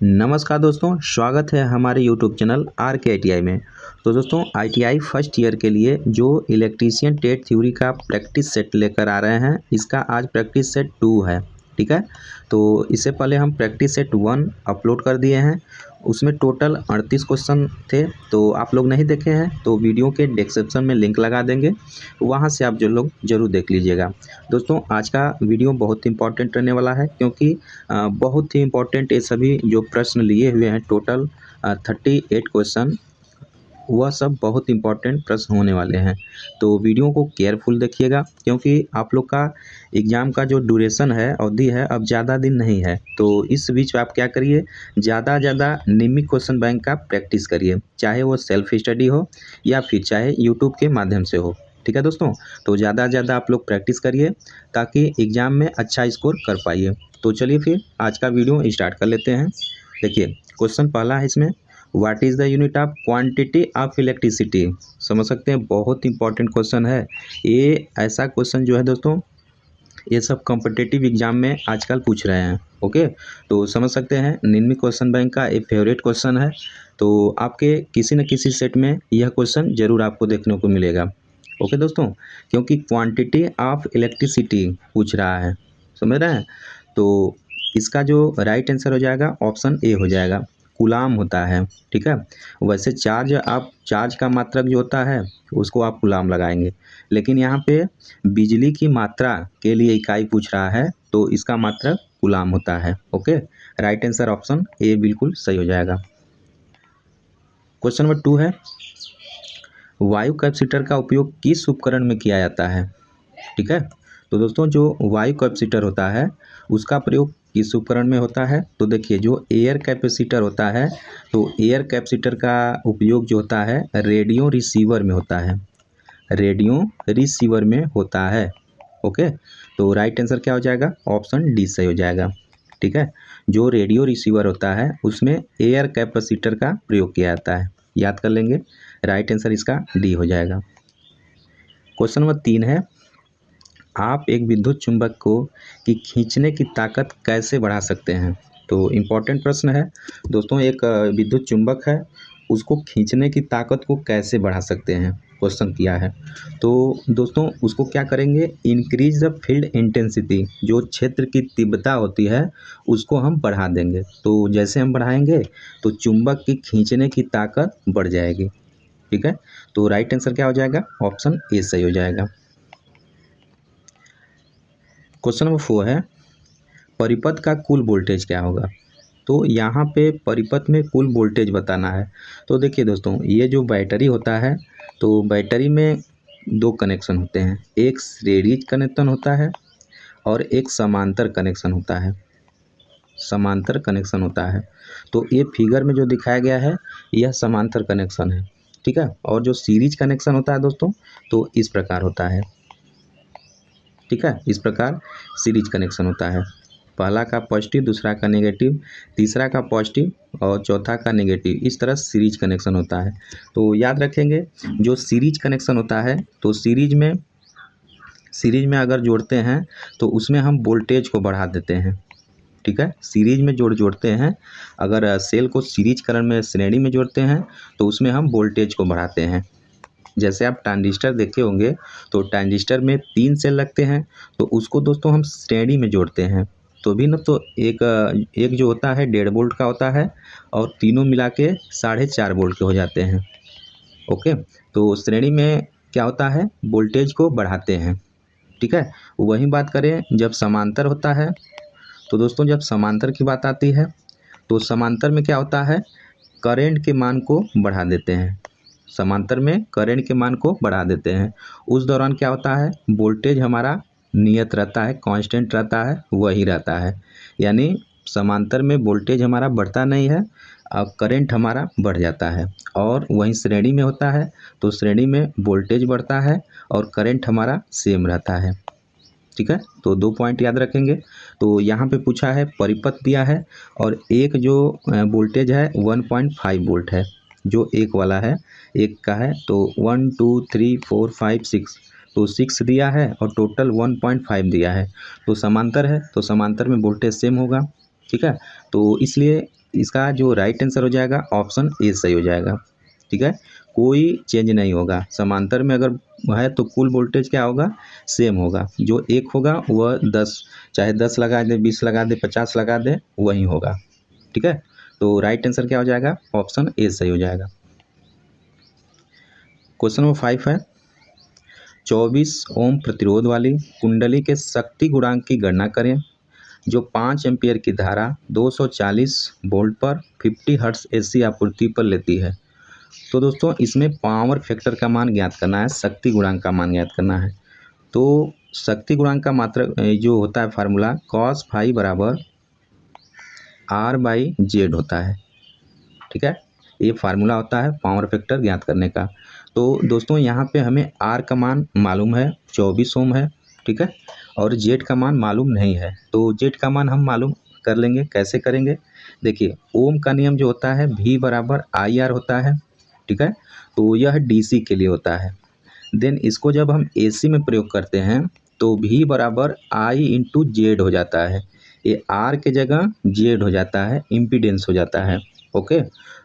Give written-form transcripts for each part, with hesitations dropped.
नमस्कार दोस्तों, स्वागत है हमारे यूट्यूब चैनल आर के ITI में। तो दोस्तों ITI फर्स्ट ईयर के लिए जो इलेक्ट्रीशियन टेट थ्योरी का प्रैक्टिस सेट लेकर आ रहे हैं, इसका आज प्रैक्टिस सेट 2 है। ठीक है, तो इससे पहले हम प्रैक्टिस सेट 1 अपलोड कर दिए हैं। उसमें टोटल 38 क्वेश्चन थे। तो आप लोग नहीं देखे हैं तो वीडियो के डिस्क्रिप्शन में लिंक लगा देंगे, वहाँ से आप जो लोग ज़रूर देख लीजिएगा। दोस्तों आज का वीडियो बहुत इंपॉर्टेंट रहने वाला है, क्योंकि बहुत ही इम्पोर्टेंट ये सभी जो प्रश्न लिए हुए हैं, टोटल 38 क्वेश्चन, वह सब बहुत इम्पोर्टेंट प्रश्न होने वाले हैं। तो वीडियो को केयरफुल देखिएगा, क्योंकि आप लोग का एग्ज़ाम का जो ड्यूरेशन है, अवधि है, अब ज़्यादा दिन नहीं है। तो इस बीच आप क्या करिए, ज़्यादा नियमित क्वेश्चन बैंक का प्रैक्टिस करिए, चाहे वो सेल्फ स्टडी हो या फिर चाहे यूट्यूब के माध्यम से हो। ठीक है दोस्तों, तो ज़्यादा आप लोग प्रैक्टिस करिए ताकि एग्ज़ाम में अच्छा स्कोर कर पाइए। तो चलिए फिर आज का वीडियो स्टार्ट कर लेते हैं। देखिए क्वेश्चन पहला है इसमें, what is the unit of quantity of electricity. समझ सकते हैं, बहुत इंपॉर्टेंट क्वेश्चन है ये। ऐसा क्वेश्चन जो है दोस्तों, ये सब कॉम्पिटिटिव एग्जाम में आजकल पूछ रहे हैं। ओके, तो समझ सकते हैं निम्न क्वेश्चन बैंक का एक फेवरेट क्वेश्चन है। तो आपके किसी न किसी सेट में यह क्वेश्चन जरूर आपको देखने को मिलेगा। ओके दोस्तों, क्योंकि क्वांटिटी ऑफ इलेक्ट्रिसिटी पूछ रहा है, समझ रहे हैं। तो इसका जो राइट आंसर हो जाएगा ऑप्शन ए हो जाएगा, कूलाम होता है। ठीक है, वैसे चार्ज का मात्रक जो होता है उसको आप कूलाम लगाएंगे, लेकिन यहाँ पे बिजली की मात्रा के लिए इकाई पूछ रहा है, तो इसका मात्रक कूलाम होता है। Okay, right answer option A बिल्कुल सही हो जाएगा। क्वेश्चन नंबर 2 है, वायु कैपेसिटर का उपयोग किस उपकरण में किया जाता है। ठीक है, तो दोस्तों जो वायु कैपेसिटर होता है उसका प्रयोग किस उपकरण में होता है। तो देखिए जो एयर कैपेसिटर होता है, तो एयर कैपेसिटर का उपयोग जो होता है रेडियो रिसीवर में होता है, रेडियो रिसीवर में होता है। ओके, तो राइट आंसर क्या हो जाएगा, ऑप्शन डी सही हो जाएगा। ठीक है, जो रेडियो रिसीवर होता है उसमें एयर कैपेसिटर का प्रयोग किया जाता है, याद कर लेंगे। राइट आंसर इसका डी हो जाएगा। क्वेश्चन नंबर 3 है, आप एक विद्युत चुंबक को की खींचने की ताकत कैसे बढ़ा सकते हैं। तो इम्पोर्टेंट प्रश्न है दोस्तों, एक विद्युत चुंबक है, उसको खींचने की ताकत को कैसे बढ़ा सकते हैं, क्वेश्चन किया है। तो दोस्तों उसको क्या करेंगे, इंक्रीज द फील्ड इंटेंसिटी, जो क्षेत्र की तीव्रता होती है उसको हम बढ़ा देंगे। तो जैसे हम बढ़ाएंगे तो चुंबक की खींचने की ताकत बढ़ जाएगी। ठीक है, तो राइट आंसर क्या हो जाएगा, ऑप्शन ए सही हो जाएगा। क्वेश्चन नंबर 4 है, परिपथ का कुल वोल्टेज क्या होगा। तो यहाँ पे परिपथ में कुल वोल्टेज बताना है। तो देखिए दोस्तों, ये जो बैटरी होता है, तो बैटरी में 2 कनेक्शन होते हैं, एक सीरीज कनेक्शन होता है और एक समांतर कनेक्शन होता है, समांतर कनेक्शन होता है। तो ये फिगर में जो दिखाया गया है यह समांतर कनेक्शन है। ठीक है, और जो सीरीज कनेक्शन होता है दोस्तों, तो इस प्रकार होता है। ठीक है, इस प्रकार सीरीज कनेक्शन होता है, पहला का पॉजिटिव, दूसरा का नेगेटिव, तीसरा का पॉजिटिव और चौथा का नेगेटिव, इस तरह सीरीज कनेक्शन होता है। तो याद रखेंगे, जो सीरीज कनेक्शन होता है, तो सीरीज में अगर जोड़ते हैं तो उसमें हम वोल्टेज को बढ़ा देते हैं। ठीक है, सीरीज में जोड़ते हैं, अगर सेल को सीरीज करण में श्रेणी में जोड़ते हैं तो उसमें हम वोल्टेज को बढ़ाते हैं। जैसे आप ट्रांजिस्टर देखे होंगे, तो ट्रांजिस्टर में 3 सेल लगते हैं, तो उसको दोस्तों हम श्रेणी में जोड़ते हैं, तो भी ना, तो एक जो होता है 1.5 वोल्ट का होता है और तीनों मिला के 4.5 वोल्ट के हो जाते हैं। ओके, तो श्रेणी में क्या होता है, वोल्टेज को बढ़ाते हैं। ठीक है, वही बात करें जब समांतर होता है, तो दोस्तों जब समांतर की बात आती है तो समांतर में क्या होता है, करंट के मान को बढ़ा देते हैं, समांतर में करंट के मान को बढ़ा देते हैं। उस दौरान क्या होता है, वोल्टेज हमारा नियत रहता है, कांस्टेंट रहता है, वही रहता है। यानी समांतर में वोल्टेज हमारा बढ़ता नहीं है, अब करंट हमारा बढ़ जाता है। और वहीं श्रेणी में होता है तो श्रेणी में वोल्टेज बढ़ता है और करंट हमारा सेम रहता है। ठीक है, तो 2 पॉइंट याद रखेंगे। तो यहाँ पे पूछा है, परिपथ दिया है और एक जो वोल्टेज है 1.5 वोल्ट है, जो एक वाला है, एक का है, तो 1 2 3 4 5 6, तो 6 दिया है और टोटल 1.5 दिया है। तो समांतर है, तो समांतर में वोल्टेज सेम होगा। ठीक है, तो इसलिए इसका जो राइट आंसर हो जाएगा ऑप्शन ए सही हो जाएगा। ठीक है, कोई चेंज नहीं होगा। समांतर में अगर है तो कुल वोल्टेज क्या होगा, सेम होगा। जो एक होगा वह 10, चाहे 10 लगा दे, 20 लगा दे, 50 लगा दे, वही होगा। ठीक है, तो राइट आंसर क्या हो जाएगा, ऑप्शन ए सही हो जाएगा। क्वेश्चन नंबर 5 है, 24 ओम प्रतिरोध वाली कुंडली के शक्ति गुणांक की गणना करें जो 5 एम्पीयर की धारा 240 वोल्ट पर 50 हर्ट्ज एसी आपूर्ति पर लेती है। तो दोस्तों इसमें पावर फैक्टर का मान ज्ञात करना है, शक्ति गुणांक का मान ज्ञात करना है। तो शक्ति गुणांक का मात्रा जो होता है फार्मूला cos फाई बराबर R/Z होता है। ठीक है, ये फार्मूला होता है पावर फैक्टर ज्ञात करने का। तो दोस्तों यहाँ पे हमें R का मान मालूम है 24 ओम है। ठीक है, और Z का मान मालूम नहीं है, तो Z का मान हम मालूम कर लेंगे। कैसे करेंगे, देखिए ओम का नियम जो होता है V बराबर IR होता है। ठीक है, तो यह DC के लिए होता है। देन इसको जब हम AC में प्रयोग करते हैं तो V बराबर I इंटू जेड हो जाता है। ये R के जगह Z हो जाता है, इम्पीडेंस हो जाता है। ओके,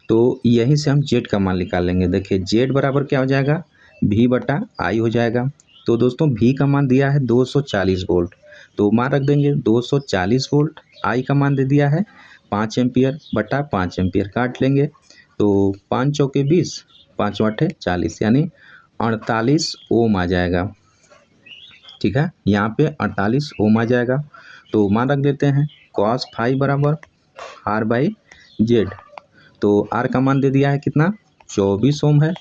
तो यहीं से हम Z का मान निकाल लेंगे। देखिए Z बराबर क्या हो जाएगा, V बटा I हो जाएगा। तो दोस्तों V का मान दिया है 240 वोल्ट, तो मान रख देंगे 240 वोल्ट। I का मान दे दिया है 5 एम्पियर बटा 5 एम्पियर, काट लेंगे तो 5 चौके 20, 5 आठे 40, यानी 48 ओम आ जाएगा। ठीक है, यहाँ पे 48 ओम आ जाएगा। तो मान रख देते हैं cos फाई बराबर R/Z। तो R का मान दे दिया है कितना, 24 ओम है,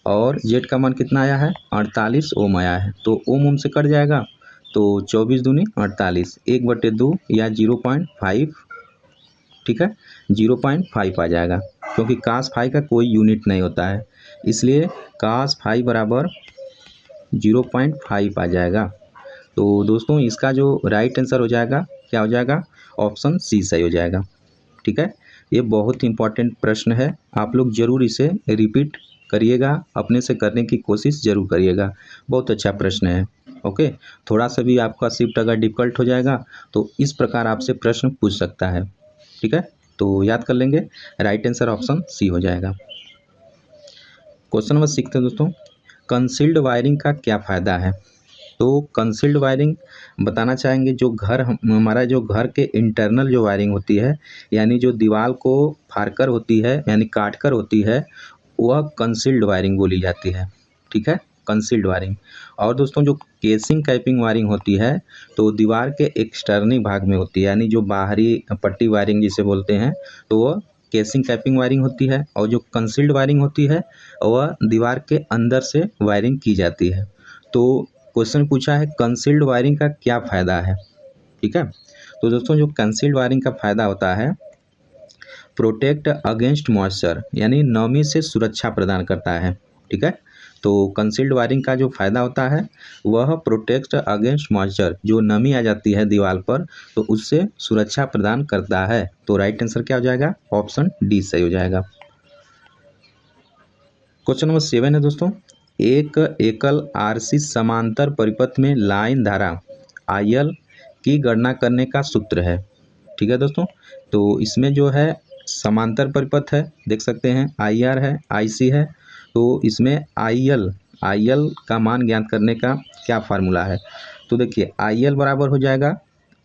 और Z का मान कितना आया है, 48 ओम आया है। तो ओम से कट जाएगा, तो 24 दूनी 48, 1/2 या 0.5। ठीक है, 0.5 आ जाएगा, क्योंकि cos फाई का कोई यूनिट नहीं होता है, इसलिए cos फाई बराबर 0.5 आ जाएगा। तो दोस्तों इसका जो राइट आंसर हो जाएगा क्या हो जाएगा, ऑप्शन सी सही हो जाएगा। ठीक है, ये बहुत ही इंपॉर्टेंट प्रश्न है, आप लोग ज़रूर इसे रिपीट करिएगा, अपने से करने की कोशिश ज़रूर करिएगा। बहुत अच्छा प्रश्न है। ओके, थोड़ा सा भी आपका शिफ्ट अगर डिफ़िकल्ट हो जाएगा तो इस प्रकार आपसे प्रश्न पूछ सकता है। ठीक है, तो याद कर लेंगे, राइट आंसर ऑप्शन सी हो जाएगा। क्वेश्चन नंबर 6 है दोस्तों, कंसील्ड वायरिंग का क्या फ़ायदा है। तो कंसील्ड वायरिंग बताना चाहेंगे, जो घर हमारा जो घर के इंटरनल जो वायरिंग होती है, यानी जो दीवार को फाड़कर होती है यानी काट कर होती है, वह कंसील्ड वायरिंग बोली जाती है। ठीक है, कंसील्ड वायरिंग। और दोस्तों जो केसिंग कैपिंग वायरिंग होती है तो दीवार के एक्सटर्नल भाग में होती है, यानी जो बाहरी पट्टी वायरिंग जिसे बोलते हैं, तो वह केसिंग कैपिंग वायरिंग होती है। और जो कंसील्ड वायरिंग होती है वह दीवार के अंदर से वायरिंग की जाती है। तो क्वेश्चन पूछा है कंसील्ड वायरिंग का क्या फ़ायदा है। ठीक है, तो दोस्तों जो कंसील्ड वायरिंग का फ़ायदा होता है, प्रोटेक्ट अगेंस्ट मॉइस्चर, यानी नमी से सुरक्षा प्रदान करता है। ठीक है, तो कंसील्ड वायरिंग का जो फ़ायदा होता है वह प्रोटेक्ट अगेंस्ट मॉइस्चर, जो नमी आ जाती है दीवार पर तो उससे सुरक्षा प्रदान करता है। तो राइट आंसर क्या हो जाएगा, ऑप्शन डी सही हो जाएगा। क्वेश्चन नंबर 7 है दोस्तों, एक एकल आरसी समांतर परिपथ में लाइन धारा IL की गणना करने का सूत्र है। ठीक है दोस्तों, तो इसमें जो है समांतर परिपथ है, देख सकते हैं IR है, IC है, तो इसमें IL का मान ज्ञात करने का क्या फार्मूला है। तो देखिए IL बराबर हो जाएगा,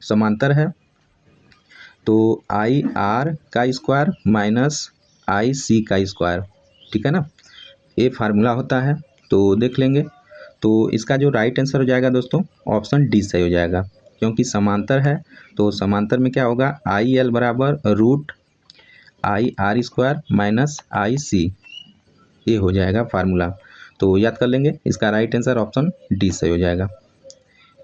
समांतर है तो IR का स्क्वायर माइनस IC का स्क्वायर। ठीक है ना, ये फार्मूला होता है, तो देख लेंगे। तो इसका जो राइट आंसर हो जाएगा दोस्तों, ऑप्शन डी सही हो जाएगा, क्योंकि समांतर है। तो समांतर में क्या होगा, IL बराबर √IR² माइनस IC, ये हो जाएगा फार्मूला। तो याद कर लेंगे, इसका राइट आंसर ऑप्शन डी सही हो जाएगा।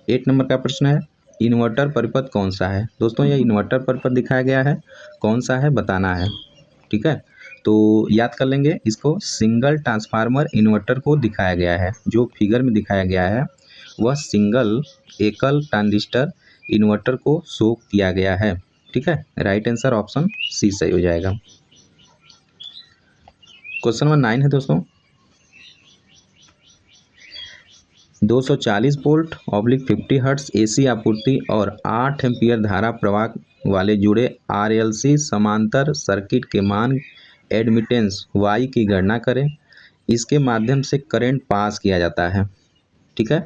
8 नंबर का प्रश्न है, इन्वर्टर परिपथ कौन सा है। दोस्तों ये इन्वर्टर परिपथ दिखाया गया है, कौन सा है बताना है। ठीक है, तो याद कर लेंगे, इसको सिंगल ट्रांसफार्मर इन्वर्टर को दिखाया गया है। जो फिगर में दिखाया गया है वह सिंगल एकल ट्रांजिस्टर इन्वर्टर को शो किया गया है। ठीक है, राइट आंसर ऑप्शन सी सही हो जाएगा। क्वेश्चन नंबर 9 है दोस्तों, 240 वोल्ट ऑब्लिक 50 हर्ट्ज AC आपूर्ति और 8 एम्पीयर धारा प्रवाह वाले जुड़े RLC समांतर सर्किट के मान एडमिटेंस Y की गणना करें। इसके माध्यम से करंट पास किया जाता है। ठीक है,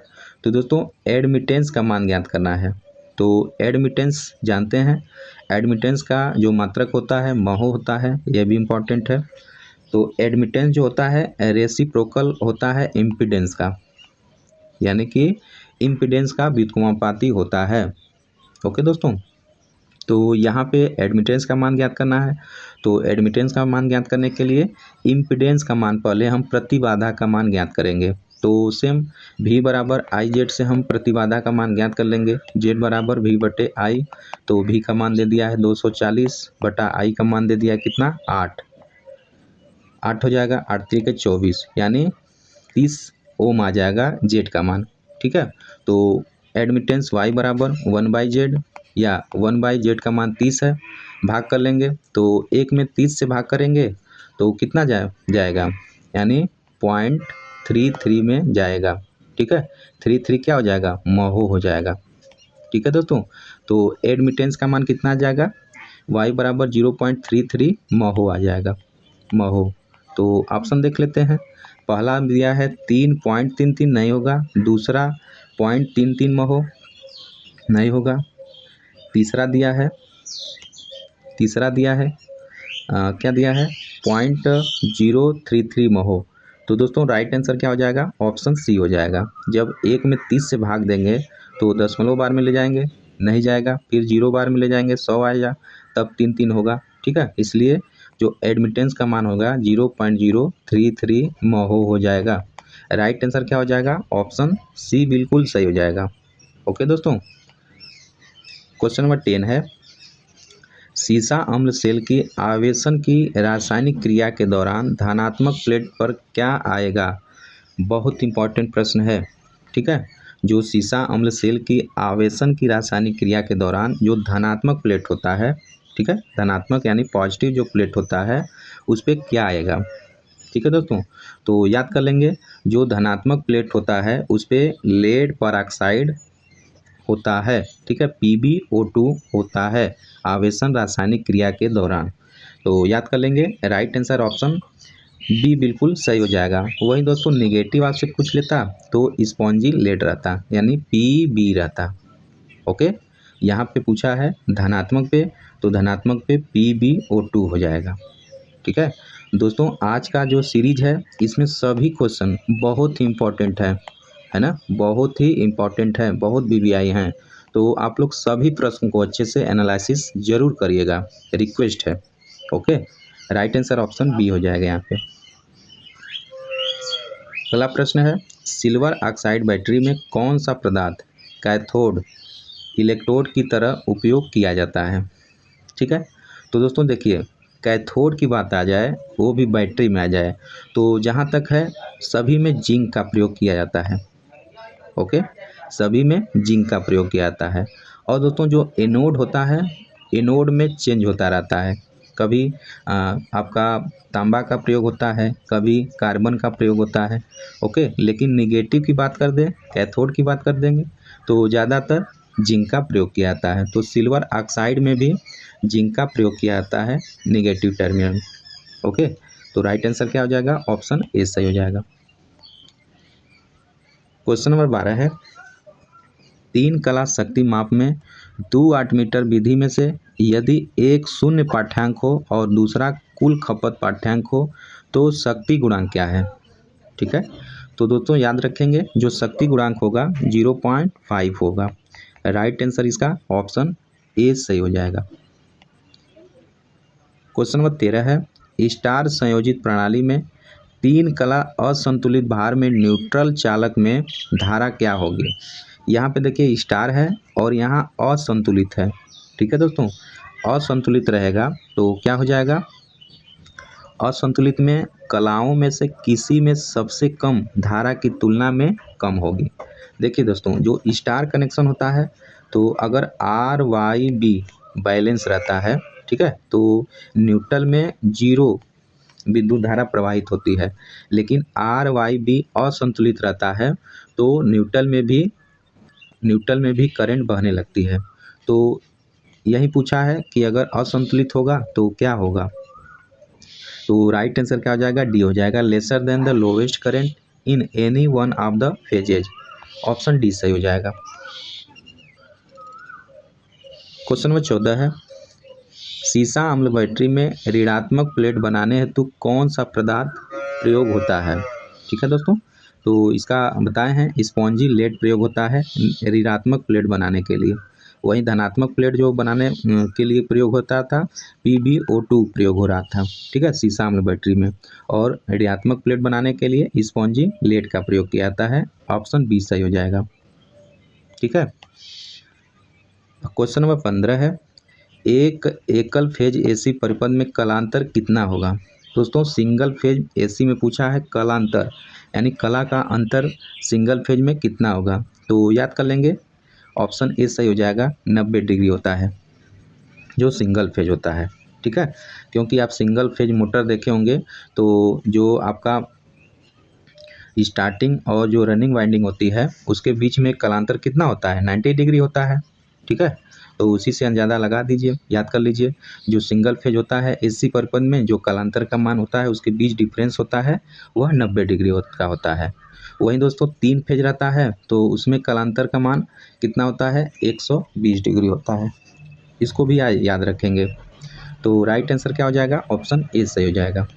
तो दोस्तों एडमिटेंस का मान ज्ञात करना है। तो एडमिटेंस जानते हैं, एडमिटेंस का जो मात्रक होता है महो होता है, यह भी इम्पॉर्टेंट है। तो एडमिटेंस जो होता है रेसिप्रोकल होता है इम्पीडेंस का, यानी कि इम्पीडेंस का व्युत्क्रमानुपाती होता है। ओके दोस्तों, तो यहाँ पे एडमिटेंस का मान ज्ञात करना है। तो एडमिटेंस का मान ज्ञात करने के लिए इम्पीडेंस का मान पहले हम प्रतिबाधा का मान ज्ञात करेंगे। तो सेम V बराबर आई जेड से हम प्रतिबाधा का मान ज्ञात कर लेंगे। Z बराबर V बटे आई, तो V का मान दे दिया है 240 बटा I का मान दे दिया है कितना 8 हो जाएगा, 8 3 24 यानी 30 ओम आ जाएगा Z का मान। ठीक है, तो एडमिटेंस Y बराबर 1/Z या 1/Z का मान 30 है, भाग कर लेंगे। तो 1 में 30 से भाग करेंगे तो कितना जाएगा, यानी 0.33 में जाएगा। ठीक है, 33 क्या हो जाएगा, महो हो जाएगा। ठीक है दोस्तों, तो एडमिटेंस का मान कितना आ जाएगा, Y बराबर 0.33 महो आ जाएगा, महो। तो ऑप्शन देख लेते हैं। पहला दिया है 3.33 नहीं होगा, दूसरा 0.33 महो नहीं होगा, तीसरा दिया है क्या दिया है 0.033 महो। तो दोस्तों राइट आंसर क्या हो जाएगा, ऑप्शन सी हो जाएगा। जब 1 में 30 से भाग देंगे तो दशमलव बार में ले जाएंगे, नहीं जाएगा, फिर 0 बार में ले जाएंगे 100 आएगा, तब 3 होगा। ठीक है, इसलिए जो एडमिटेंस का मान होगा 0.033 महो हो जाएगा। राइट आंसर क्या हो जाएगा, ऑप्शन सी बिल्कुल सही हो जाएगा। ओके दोस्तों, क्वेश्चन नंबर 10 है, सीसा अम्ल सेल की आवेशन की रासायनिक क्रिया के दौरान धनात्मक प्लेट पर क्या आएगा। बहुत इंपॉर्टेंट प्रश्न है। ठीक है, जो सीसा अम्ल सेल की आवेशन की रासायनिक क्रिया के दौरान जो धनात्मक प्लेट होता है, ठीक है, धनात्मक यानी पॉजिटिव जो प्लेट होता है उस पर क्या आएगा। ठीक है दोस्तों, तो याद कर लेंगे, जो धनात्मक प्लेट होता है उस पर लेड परऑक्साइड होता है। ठीक है, PbO2 होता है आवेशन रासायनिक क्रिया के दौरान। तो याद कर लेंगे, राइट आंसर ऑप्शन बी बिल्कुल सही हो जाएगा। वही दोस्तों निगेटिव आपसे पूछ लेता तो स्पॉन्जी लेड रहता, यानी Pb रहता। ओके, यहाँ पे पूछा है धनात्मक पे, तो धनात्मक पे PbO2 हो जाएगा। ठीक है दोस्तों, आज का जो सीरीज है इसमें सभी क्वेश्चन बहुत ही इम्पोर्टेंट है ना, बहुत ही इम्पोर्टेंट है, बहुत BBI हैं। तो आप लोग सभी प्रश्न को अच्छे से एनालिसिस जरूर करिएगा, रिक्वेस्ट है। Okay, right answer option B हो जाएगा यहाँ पे। अगला प्रश्न है, सिल्वर ऑक्साइड बैटरी में कौन सा पदार्थ कैथोड इलेक्ट्रोड की तरह उपयोग किया जाता है। ठीक है, तो दोस्तों देखिए, कैथोड की बात आ जाए, वो भी बैटरी में आ जाए, तो जहाँ तक है सभी में जिंक का प्रयोग किया जाता है। ओके, सभी में जिंक का प्रयोग किया जाता है। और दोस्तों जो एनोड होता है, एनोड में चेंज होता रहता है, कभी आपका तांबा का प्रयोग होता है, कभी कार्बन का प्रयोग होता है। ओके, लेकिन निगेटिव की बात कर दें, कैथोड की बात कर देंगे तो ज़्यादातर जिंक का प्रयोग किया जाता है। तो सिल्वर ऑक्साइड में भी जिंक का प्रयोग किया जाता है निगेटिव टर्मिनल। ओके, तो राइट आंसर क्या हो जाएगा, ऑप्शन ए सही हो जाएगा। क्वेश्चन नंबर 12 है, 3 कला शक्ति माप में 2 वाट मीटर विधि में से यदि एक शून्य पाठ्यांक हो और दूसरा कुल खपत पाठ्यांक हो तो शक्ति गुणांक क्या है। ठीक है, तो दोस्तों याद रखेंगे, जो शक्ति गुणांक होगा 0.5 होगा। राइट आंसर इसका ऑप्शन ए सही हो जाएगा। क्वेश्चन नंबर 13 है, स्टार संयोजित प्रणाली में 3 कला असंतुलित भार में न्यूट्रल चालक में धारा क्या होगी। यहाँ पे देखिए स्टार है और यहाँ असंतुलित है। ठीक है दोस्तों, असंतुलित रहेगा तो क्या हो जाएगा, असंतुलित में कलाओं में से किसी में सबसे कम धारा की तुलना में कम होगी। देखिए दोस्तों, जो स्टार कनेक्शन होता है तो अगर RYB बैलेंस रहता है, ठीक है, तो न्यूट्रल में 0 विद्युत धारा प्रवाहित होती है, लेकिन RYB असंतुलित रहता है तो न्यूट्रल में भी करंट बहने लगती है। तो यही पूछा है कि अगर असंतुलित होगा तो क्या होगा। तो राइट आंसर क्या हो जाएगा, डी हो जाएगा, lesser than the lowest current in any one of the phases. Option D सही हो जाएगा। क्वेश्चन नंबर 14 है, सीसा अम्ल बैटरी में ऋणात्मक प्लेट बनाने हेतु कौन सा पदार्थ प्रयोग होता है। ठीक है दोस्तों, तो इसका बताए हैं स्पॉन्जी लेड प्रयोग होता है ऋणात्मक प्लेट बनाने के लिए। वहीं धनात्मक प्लेट जो बनाने के लिए प्रयोग होता था PbO2 प्रयोग हो रहा था। ठीक है, सीसा अम्ल बैटरी में। और ऋणात्मक प्लेट बनाने के लिए स्पॉन्जी लेड का प्रयोग किया जाता है। ऑप्शन बी सही हो जाएगा। ठीक है, क्वेश्चन नंबर 15 है, एक एकल फेज AC परिपथ में कलांतर कितना होगा। दोस्तों सिंगल फेज AC में पूछा है कलांतर, यानी कला का अंतर सिंगल फेज में कितना होगा। तो याद कर लेंगे, ऑप्शन ए सही हो जाएगा, 90 डिग्री होता है जो सिंगल फेज होता है। ठीक है, क्योंकि आप सिंगल फेज मोटर देखे होंगे तो जो आपका स्टार्टिंग और जो रनिंग वाइंडिंग होती है उसके बीच में कलांतर कितना होता है, 90 डिग्री होता है। ठीक है, तो उसी से अंदाजा लगा दीजिए, याद कर लीजिए। जो सिंगल फेज होता है AC परिपथ में जो कलांतर का मान होता है उसके बीच डिफरेंस होता है वह 90 डिग्री का होता है। वहीं दोस्तों 3 फेज रहता है तो उसमें कलांतर का मान कितना होता है, 120 डिग्री होता है। इसको भी याद रखेंगे। तो राइट आंसर क्या हो जाएगा, ऑप्शन ए सही हो जाएगा।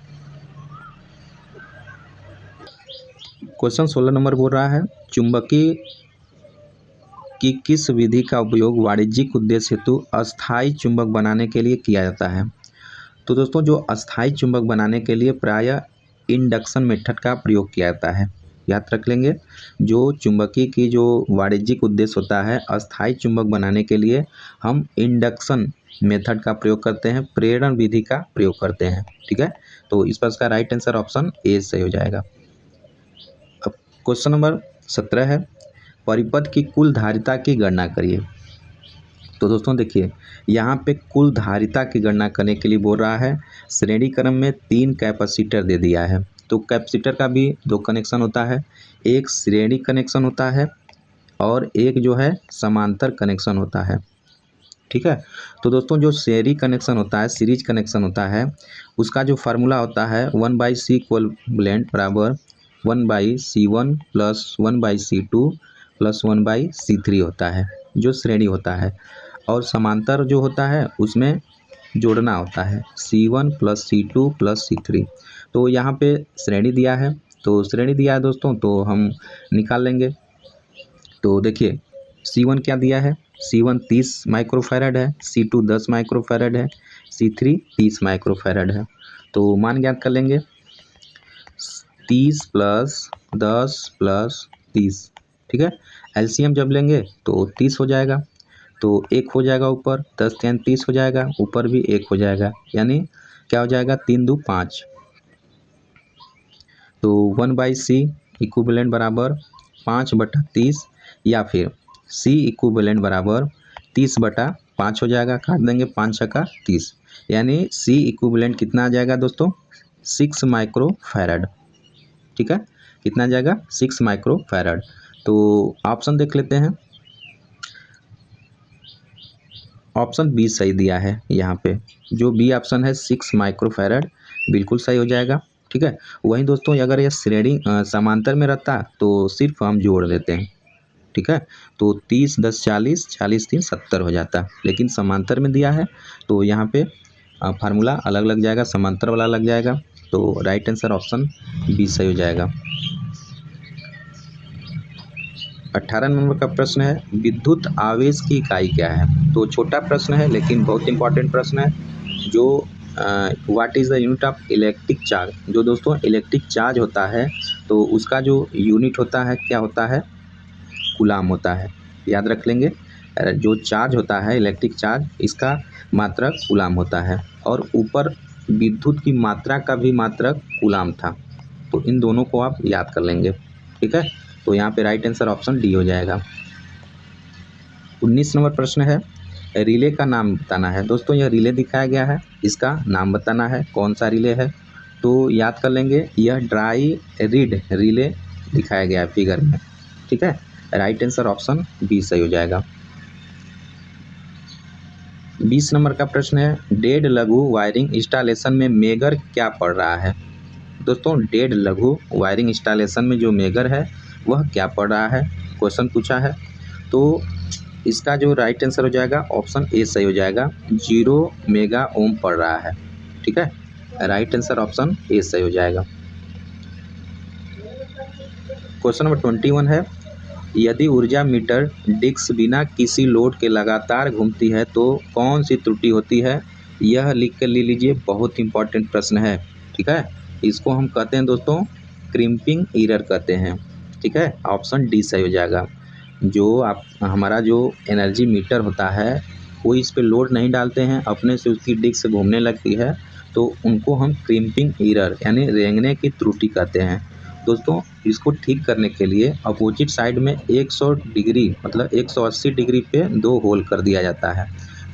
क्वेश्चन 16 नंबर बोल रहा है, चुंबकीय कि किस विधि का उपयोग वाणिज्यिक उद्देश्य हेतु अस्थायी चुंबक बनाने के लिए किया जाता है। तो दोस्तों जो अस्थायी चुंबक बनाने के लिए प्रायः इंडक्शन मेथड का प्रयोग किया जाता है। याद रख लेंगे, जो चुंबकीय की जो वाणिज्यिक उद्देश्य होता है अस्थायी चुंबक बनाने के लिए हम इंडक्शन मेथड का प्रयोग करते हैं, प्रेरण विधि का प्रयोग करते हैं। ठीक है, तो इस पर इसका राइट आंसर ऑप्शन ए सही हो जाएगा। अब क्वेश्चन नंबर 17 है, परिपथ की कुल धारिता की गणना करिए। तो दोस्तों देखिए, यहाँ पे कुल धारिता की गणना करने के लिए बोल रहा है, श्रेणी क्रम में 3 कैपेसिटर दे दिया है। तो कैपेसिटर का भी 2 कनेक्शन होता है, एक श्रेणी कनेक्शन होता है और एक जो है समांतर कनेक्शन होता है। ठीक है, तो दोस्तों जो श्रेणी कनेक्शन होता है, सीरीज कनेक्शन होता है, उसका जो फार्मूला होता है 1/C इक्विवेलेंट बराबर 1/C1 plus 1/C2 plus 1/C3 होता है जो श्रेणी होता है। और समांतर जो होता है उसमें जोड़ना होता है C1 plus C2 plus C3। तो यहाँ पे श्रेणी दिया है, तो श्रेणी दिया है दोस्तों, तो हम निकाल लेंगे। तो देखिए C1 क्या दिया है, C1 30 माइक्रोफैरड है, C2 10 माइक्रोफैरड है, C3 30 माइक्रोफैरड है। तो मान ज्ञात कर लेंगे, 30 प्लस 10 प्लस 30। ठीक है, LCM जब लेंगे तो 30 हो जाएगा, तो 1 हो जाएगा ऊपर, 10 3 30 हो जाएगा, ऊपर भी 1 हो जाएगा, यानी क्या हो जाएगा 3 2 5। तो 1/C इक्विवेलेंट बराबर 5/30 या फिर C इक्विवेलेंट बराबर 30/5 हो जाएगा, काट देंगे 5 छक्का 30, यानी C इक्विवेलेंट कितना आ जाएगा दोस्तों, 6 माइक्रोफैरड। ठीक है, कितना आ जाएगा, 6 माइक्रोफैरड। तो ऑप्शन देख लेते हैं, ऑप्शन बी सही दिया है। यहाँ पे जो बी ऑप्शन है 6 माइक्रोफैरड बिल्कुल सही हो जाएगा। ठीक है, वहीं दोस्तों अगर यह श्रेणी समांतर में रहता तो सिर्फ हम जोड़ देते हैं। ठीक है, तो 30 10 40 40 3 70 हो जाता, लेकिन समांतर में दिया है तो यहाँ पे फार्मूला अलग लग जाएगा, समांतर वाला लग जाएगा। तो राइट आंसर ऑप्शन बी सही हो जाएगा। 18 नंबर का प्रश्न है, विद्युत आवेश की इकाई क्या है। तो छोटा प्रश्न है लेकिन बहुत इंपॉर्टेंट प्रश्न है। जो what is the unit of electric charge. जो दोस्तों इलेक्ट्रिक चार्ज होता है तो उसका जो यूनिट होता है क्या होता है, कूलाम होता है। याद रख लेंगे, जो चार्ज होता है इलेक्ट्रिक चार्ज, इसका मात्रक कूलाम होता है, और ऊपर विद्युत की मात्रा का भी मात्रक कूलाम था। तो इन दोनों को आप याद कर लेंगे। ठीक है, तो यहाँ पे राइट आंसर ऑप्शन डी हो जाएगा। 19 नंबर प्रश्न है, रिले का नाम बताना है। दोस्तों यह रिले दिखाया गया है, इसका नाम बताना है, कौन सा रिले है। तो याद कर लेंगे, यह ड्राई रीड रिले दिखाया गया है फिगर में। ठीक है, राइट आंसर ऑप्शन बी सही हो जाएगा। 20 नंबर का प्रश्न है, डेड लघु वायरिंग इंस्टॉलेशन में मेगर क्या पड़ रहा है। दोस्तों, डेड लघु वायरिंग इंस्टॉलेशन में जो मेगर है वह क्या पड़ रहा है, क्वेश्चन पूछा है। तो इसका जो राइट आंसर हो जाएगा ऑप्शन ए सही हो जाएगा, 0 मेगा ओम पड़ रहा है। ठीक है, राइट आंसर ऑप्शन ए सही हो जाएगा। क्वेश्चन नंबर 21 है, यदि ऊर्जा मीटर डिस्क बिना किसी लोड के लगातार घूमती है तो कौन सी त्रुटि होती है, यह लिख कर ले लीजिए, बहुत इंपॉर्टेंट प्रश्न है। ठीक है, इसको हम कहते हैं दोस्तों क्रिम्पिंग एरर कहते हैं। ठीक है, ऑप्शन डी सही हो जाएगा। जो आप हमारा जो एनर्जी मीटर होता है वो इस पे लोड नहीं डालते हैं, अपने से उसकी डिस्क घूमने लगती है, तो उनको हम क्रिम्पिंग एरर यानी रेंगने की त्रुटि कहते हैं। दोस्तों, इसको ठीक करने के लिए अपोजिट साइड में 100 डिग्री मतलब 180 डिग्री पे 2 होल कर दिया जाता है,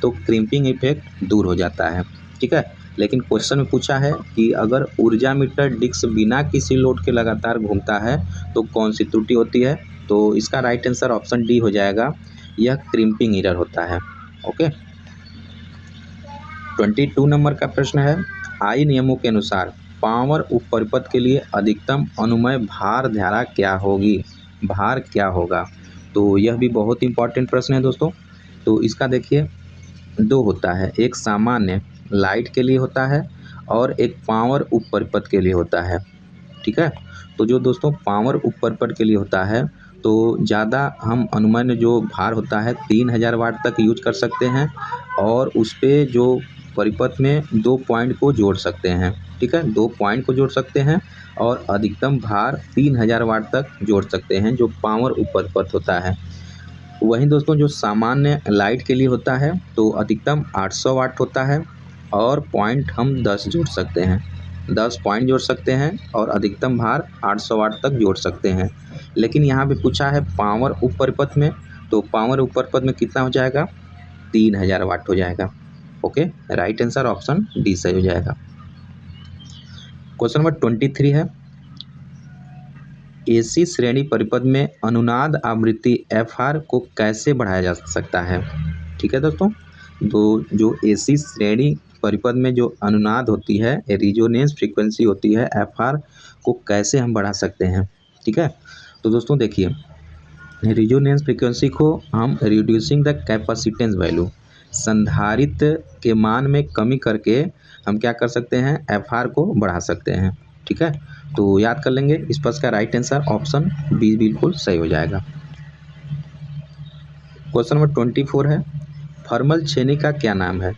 तो क्रिम्पिंग इफेक्ट दूर हो जाता है। ठीक है, लेकिन क्वेश्चन में पूछा है कि अगर ऊर्जा मीटर डिस्क बिना किसी लोड के लगातार घूमता है तो कौन सी त्रुटि होती है, तो इसका राइट आंसर ऑप्शन डी हो जाएगा, यह क्रिम्पिंग एरर होता है। ओके, 22 नंबर का प्रश्न है, आई नियमों के अनुसार पावर उपपरिपथ के लिए अधिकतम अनुमेय भार धारा क्या होगी, भार क्या होगा। तो यह भी बहुत इंपॉर्टेंट प्रश्न है दोस्तों। तो इसका देखिए, 2 होता है, एक सामान्य लाइट के लिए होता है और एक पावर उपपरिपथ के लिए होता है। ठीक है, तो जो दोस्तों पावर उपपरिपथ के लिए होता है तो ज़्यादा हम अनुमान जो भार होता है 3000 वाट तक यूज कर सकते हैं, और उस पर जो परिपथ में 2 पॉइंट को जोड़ सकते हैं। ठीक है, 2 पॉइंट को जोड़ सकते हैं और अधिकतम भार 3000 वाट तक जोड़ सकते हैं, जो पावर उपपरिपथ होता है। वहीं दोस्तों जो सामान्य लाइट के लिए होता है तो अधिकतम 800 वाट होता है और पॉइंट हम 10 जोड़ सकते हैं, 10 पॉइंट जोड़ सकते हैं और अधिकतम भार 800 वाट तक जोड़ सकते हैं। लेकिन यहाँ पे पूछा है पावर उपपरिपथ में, तो पावर उपपरिपथ में कितना हो जाएगा, 3000 वाट हो जाएगा। Okay, right answer option D सही हो जाएगा। क्वेश्चन नंबर 23 है, एसी श्रेणी परिपथ में अनुनाद आवृत्ति एफआर को कैसे बढ़ाया जा सकता है। ठीक है दोस्तों, तो जो एसी श्रेणी परिपथ में जो अनुनाद होती है, रिजोनेंस फ्रीक्वेंसी होती है, एफआर को कैसे हम बढ़ा सकते हैं। ठीक है, तो दोस्तों देखिए, रिजोनेंस फ्रीक्वेंसी को हम रिड्यूसिंग द कैपेसिटेंस वैल्यू, संधारित्र के मान में कमी करके हम क्या कर सकते हैं, एफआर को बढ़ा सकते हैं। ठीक है, तो याद कर लेंगे, इस पर का राइट आंसर ऑप्शन बी बिल्कुल सही हो जाएगा। क्वेश्चन नंबर 24 है, थर्मल छेनी का क्या नाम है,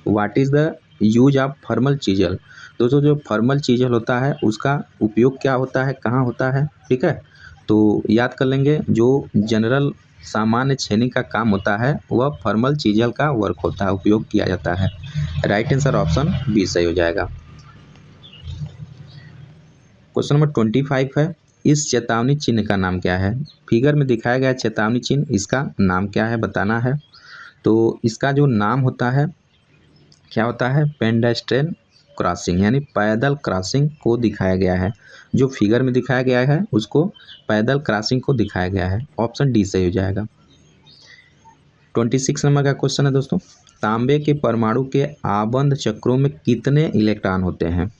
what is the use of thermal chisel. दोस्तों, जो थर्मल चीजल होता है उसका उपयोग क्या होता है, कहाँ होता है। ठीक है, तो याद कर लेंगे, जो जनरल सामान्य छेनी का काम होता है वह थर्मल चीजल का वर्क होता है, उपयोग किया जाता है। राइट आंसर ऑप्शन बी सही हो जाएगा। क्वेश्चन नंबर 25 है, इस चेतावनी चिन्ह का नाम क्या है। फिगर में दिखाया गया चेतावनी चिन्ह, इसका नाम क्या है बताना है। तो इसका जो नाम होता है क्या होता है, पेडेस्ट्रियन क्रॉसिंग यानी पैदल क्रॉसिंग को दिखाया गया है। जो फिगर में दिखाया गया है उसको पैदल क्रॉसिंग को दिखाया गया है। ऑप्शन डी सही हो जाएगा। 26 नंबर का क्वेश्चन है दोस्तों, तांबे के परमाणु के आबंध चक्रों में कितने इलेक्ट्रॉन होते हैं।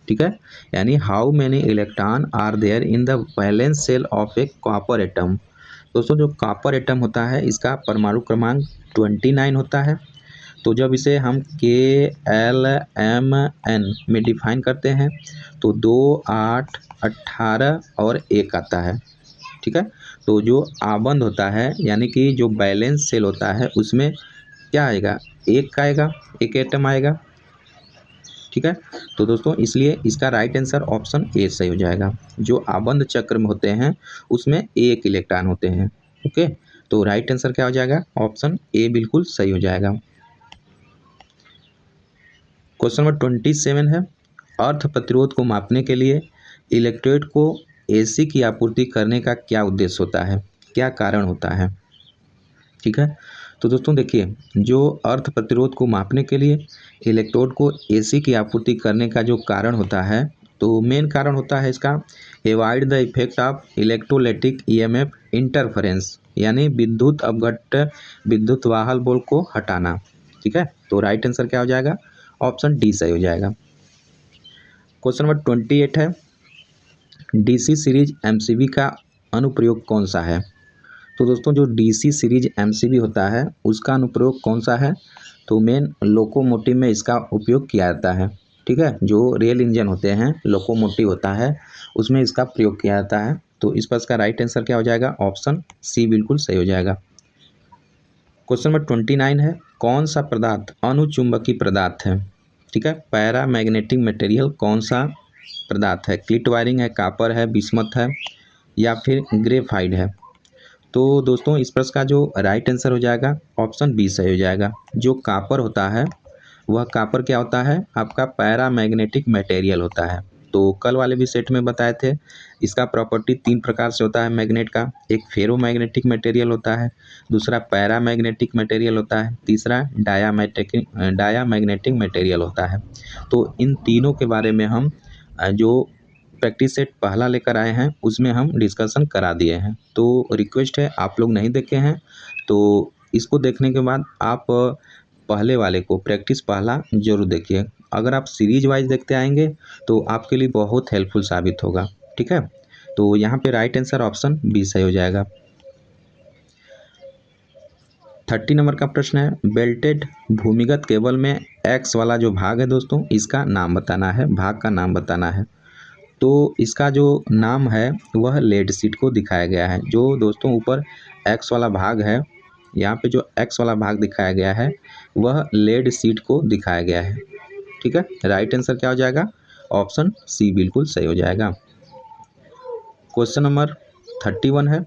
ठीक है, यानी how many electron are there in the valence shell of a copper atom. दोस्तों, जो कॉपर एटम होता है इसका परमाणु क्रमांक 29 होता है। तो जब इसे हम KLMN में डिफाइन करते हैं तो 2, 8, 18 और 1 आता है। ठीक है, तो जो आबंध होता है यानी कि जो बैलेंस सेल होता है उसमें क्या आएगा, 1 का आएगा, 1 एटम आएगा। ठीक है, तो दोस्तों इसलिए इसका राइट आंसर ऑप्शन ए सही हो जाएगा। जो आबंध चक्र में होते हैं उसमें 1 इलेक्ट्रॉन होते हैं। ओके, तो राइट आंसर क्या हो जाएगा, ऑप्शन ए बिल्कुल सही हो जाएगा। क्वेश्चन नंबर 27 है, अर्थ प्रतिरोध को मापने के लिए इलेक्ट्रोड को एसी की आपूर्ति करने का क्या उद्देश्य होता है, क्या कारण होता है। ठीक है, तो दोस्तों देखिए, जो अर्थ प्रतिरोध को मापने के लिए इलेक्ट्रोड को एसी की आपूर्ति करने का जो कारण होता है, तो मेन कारण होता है इसका avoid the effect of electrolytic EMF interference, यानी विद्युत अपघट्ट विद्युत वाहक बल को हटाना। ठीक है, तो राइट आंसर क्या हो जाएगा? ऑप्शन डी सही हो जाएगा। क्वेश्चन नंबर 28 है, डीसी सीरीज एमसीबी का अनुप्रयोग कौन सा है? तो दोस्तों जो डीसी सीरीज एमसीबी होता है उसका अनुप्रयोग कौन सा है? तो मेन लोकोमोटिव में इसका उपयोग किया जाता है। ठीक है, जो रेल इंजन होते हैं, लोकोमोटिव होता है, उसमें इसका प्रयोग किया जाता है। तो इस पर इसका राइट आंसर क्या हो जाएगा? ऑप्शन सी बिल्कुल सही हो जाएगा। क्वेश्चन नंबर 29 है, कौन सा पदार्थ अनुचुंबकीय पदार्थ है? ठीक है, पैरा मैग्नेटिक मटेरियल कौन सा पदार्थ है? क्लिट वायरिंग है, कापर है, बिस्मथ है, या फिर ग्रेफाइट है? तो दोस्तों इस प्रश्न का जो राइट आंसर हो जाएगा ऑप्शन बी सही हो जाएगा। जो कापर होता है वह कापर क्या होता है? आपका पैरा मैग्नेटिक मटेरियल होता है। तो कल वाले भी सेट में बताए थे, इसका प्रॉपर्टी 3 प्रकार से होता है मैग्नेट का। एक फेरो मैग्नेटिक मटेरियल होता है, दूसरा पैरा मैग्नेटिक मटेरियल होता है, तीसरा डाया मैग्नेटिक मटेरियल होता है। तो इन तीनों के बारे में हम जो प्रैक्टिस सेट पहला लेकर आए हैं उसमें हम डिस्कशन करा दिए हैं। तो रिक्वेस्ट है, आप लोग नहीं देखे हैं तो इसको देखने के बाद आप पहले वाले को प्रैक्टिस पहला जरूर देखिए। अगर आप सीरीज वाइज देखते आएंगे तो आपके लिए बहुत हेल्पफुल साबित होगा। ठीक है, तो यहाँ पे राइट आंसर ऑप्शन बी सही हो जाएगा। 30 नंबर का प्रश्न है, बेल्टेड भूमिगत केबल में एक्स वाला जो भाग है दोस्तों, इसका नाम बताना है, भाग का नाम बताना है। तो इसका जो नाम है वह लेड सीट को दिखाया गया है। जो दोस्तों ऊपर एक्स वाला भाग है, यहाँ पे जो एक्स वाला भाग दिखाया गया है वह लेड सीट को दिखाया गया है। ठीक है, राइट आंसर क्या हो जाएगा? ऑप्शन सी बिल्कुल सही हो जाएगा। क्वेश्चन नंबर 31 है,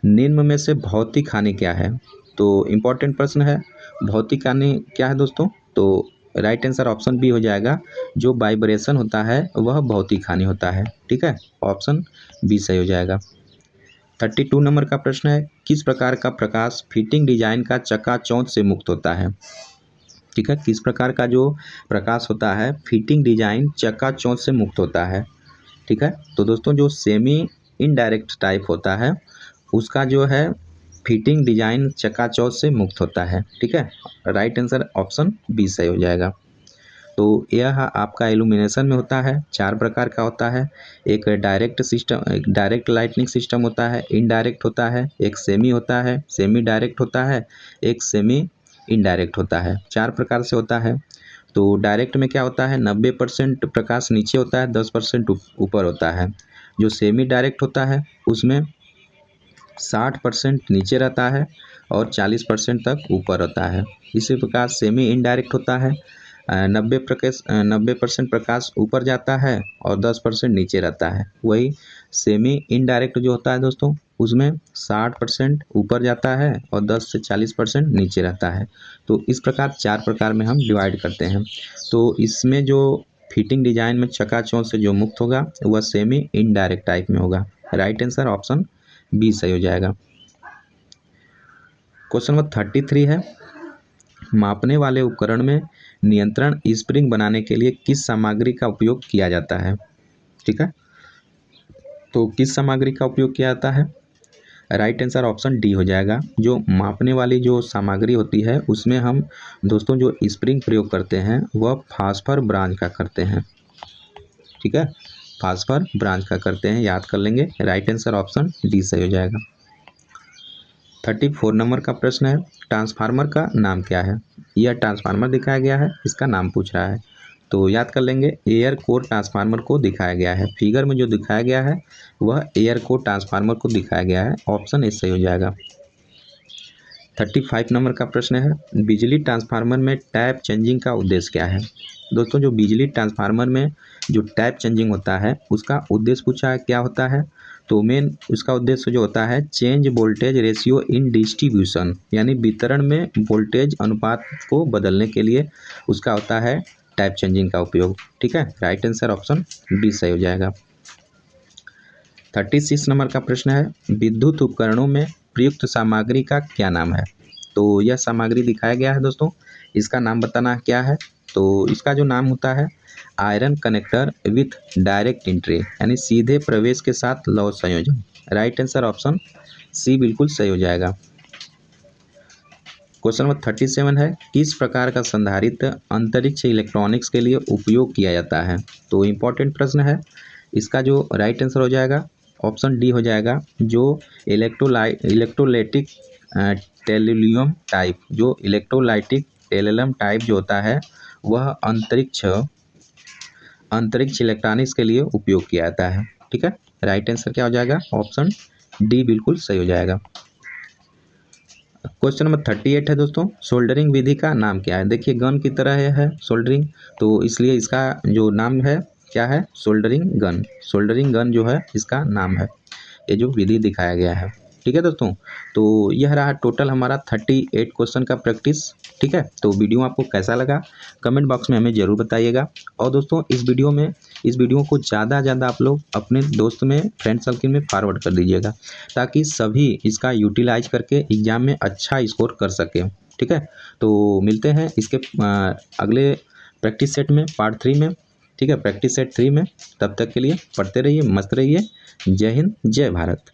निम्न में से भौतिक हानि क्या है? तो इम्पोर्टेंट प्रश्न है, भौतिक हानि क्या है दोस्तों? तो राइट आंसर ऑप्शन बी हो जाएगा। जो वाइब्रेशन होता है वह भौतिक हानि होता है। ठीक है, ऑप्शन बी सही हो जाएगा। 32 नंबर का प्रश्न है, किस प्रकार का प्रकाश फिटिंग डिजाइन का चकाचौंध से मुक्त होता है? ठीक है, किस प्रकार का जो प्रकाश होता है फिटिंग डिजाइन चकाचौंध से मुक्त होता है? ठीक है, तो दोस्तों जो सेमी इनडायरेक्ट टाइप होता है उसका जो है फिटिंग डिजाइन चकाचौंध से मुक्त होता है। ठीक है, राइट आंसर ऑप्शन बी सही हो जाएगा। तो यह आपका इल्यूमिनेशन में होता है, 4 प्रकार का होता है। एक डायरेक्ट सिस्टम, एक डायरेक्ट लाइटनिंग सिस्टम होता है, इनडायरेक्ट होता है, एक सेमी होता है, सेमी डायरेक्ट होता है, एक सेमी इनडायरेक्ट होता है। 4 प्रकार से होता है। तो डायरेक्ट में क्या होता है, 90% प्रकाश नीचे होता है, 10% ऊपर होता है। जो सेमी डायरेक्ट होता है उसमें 60% नीचे रहता है और 40% तक ऊपर होता है। इसी प्रकार सेमी इनडायरेक्ट होता है, 90% प्रकाश ऊपर जाता है और 10% नीचे रहता है। वही सेमी इनडायरेक्ट जो होता है दोस्तों उसमें 60% ऊपर जाता है और 10 से 40% नीचे रहता है। तो इस प्रकार 4 प्रकार में हम डिवाइड करते हैं। तो इसमें जो फिटिंग डिजाइन में चकाचौंध से जो मुक्त होगा वह सेमी इनडायरेक्ट टाइप में होगा। राइट आंसर ऑप्शन बी सही हो जाएगा। क्वेश्चन नंबर 33 है, मापने वाले उपकरण में नियंत्रण स्प्रिंग बनाने के लिए किस सामग्री का उपयोग किया जाता है? ठीक है, तो किस सामग्री का उपयोग किया जाता है? राइट आंसर ऑप्शन डी हो जाएगा। जो मापने वाली जो सामग्री होती है उसमें हम दोस्तों जो स्प्रिंग प्रयोग करते हैं वह फास्फर ब्रांच का करते हैं। ठीक है, फास्फर ब्रांच का करते हैं, याद कर लेंगे। राइट आंसर ऑप्शन डी सही हो जाएगा। 34 नंबर का प्रश्न है, ट्रांसफार्मर का नाम क्या है? यह ट्रांसफार्मर दिखाया गया है, इसका नाम पूछ रहा है। तो याद कर लेंगे, एयर कोर ट्रांसफार्मर को दिखाया गया है। फिगर में जो दिखाया गया है वह एयर कोर ट्रांसफार्मर को दिखाया गया है। ऑप्शन ए सही हो जाएगा। 35 नंबर का प्रश्न है, बिजली ट्रांसफार्मर में टैप चेंजिंग का उद्देश्य क्या है? दोस्तों जो बिजली ट्रांसफार्मर में जो टैप चेंजिंग होता है उसका उद्देश्य पूछा है, क्या होता है? तो मेन उसका उद्देश्य जो होता है change voltage ratio in distribution, यानी वितरण में वोल्टेज अनुपात को बदलने के लिए उसका होता है टैप चेंजिंग का उपयोग। ठीक है, राइट आंसर ऑप्शन बी सही हो जाएगा। 36 नंबर का प्रश्न है, विद्युत उपकरणों में प्रयुक्त सामग्री का क्या नाम है। तो यह सामग्री दिखाया गया है दोस्तों, इसका नाम बताना क्या है। तो इसका जो नाम होता है iron connector with direct entry, यानी सीधे प्रवेश के साथ लौह संयोजन। राइट आंसर ऑप्शन सी बिल्कुल सही हो जाएगा। क्वेश्चन नंबर 37 है, किस प्रकार का संधारित्र अंतरिक्ष इलेक्ट्रॉनिक्स के लिए उपयोग किया जाता है। तो इम्पोर्टेंट प्रश्न है, इसका जो राइट आंसर हो जाएगा ऑप्शन डी हो जाएगा, जो इलेक्ट्रोलाइटिक टेलुरियम टाइप, जो इलेक्ट्रोलाइटिक टेलुरियम टाइप जो होता है वह अंतरिक्ष इलेक्ट्रॉनिक्स के लिए उपयोग किया जाता है। ठीक है, राइट आंसर क्या हो जाएगा, ऑप्शन डी बिल्कुल सही हो जाएगा। क्वेश्चन नंबर 38 है दोस्तों, सोल्डरिंग विधि का नाम क्या है। देखिए गन की तरह है सोल्डरिंग, तो इसलिए इसका जो नाम है क्या है, सोल्डरिंग गन। सोल्डरिंग गन जो है इसका नाम है, ये जो विधि दिखाया गया है। ठीक है दोस्तों, तो यह रहा टोटल हमारा 38 क्वेश्चन का प्रैक्टिस। ठीक है, तो वीडियो आपको कैसा लगा कमेंट बॉक्स में हमें ज़रूर बताइएगा। और दोस्तों इस वीडियो को ज़्यादा ज़्यादा आप लोग अपने दोस्त में, फ्रेंड सर्किल में फॉरवर्ड कर दीजिएगा, ताकि सभी इसका यूटिलाइज करके एग्ज़ाम में अच्छा स्कोर कर सकें। ठीक है, तो मिलते हैं इसके अगले प्रैक्टिस सेट में, पार्ट 3 में। ठीक है, प्रैक्टिस सेट 3 में। तब तक के लिए पढ़ते रहिए, मस्त रहिए। जय हिंद, जय भारत।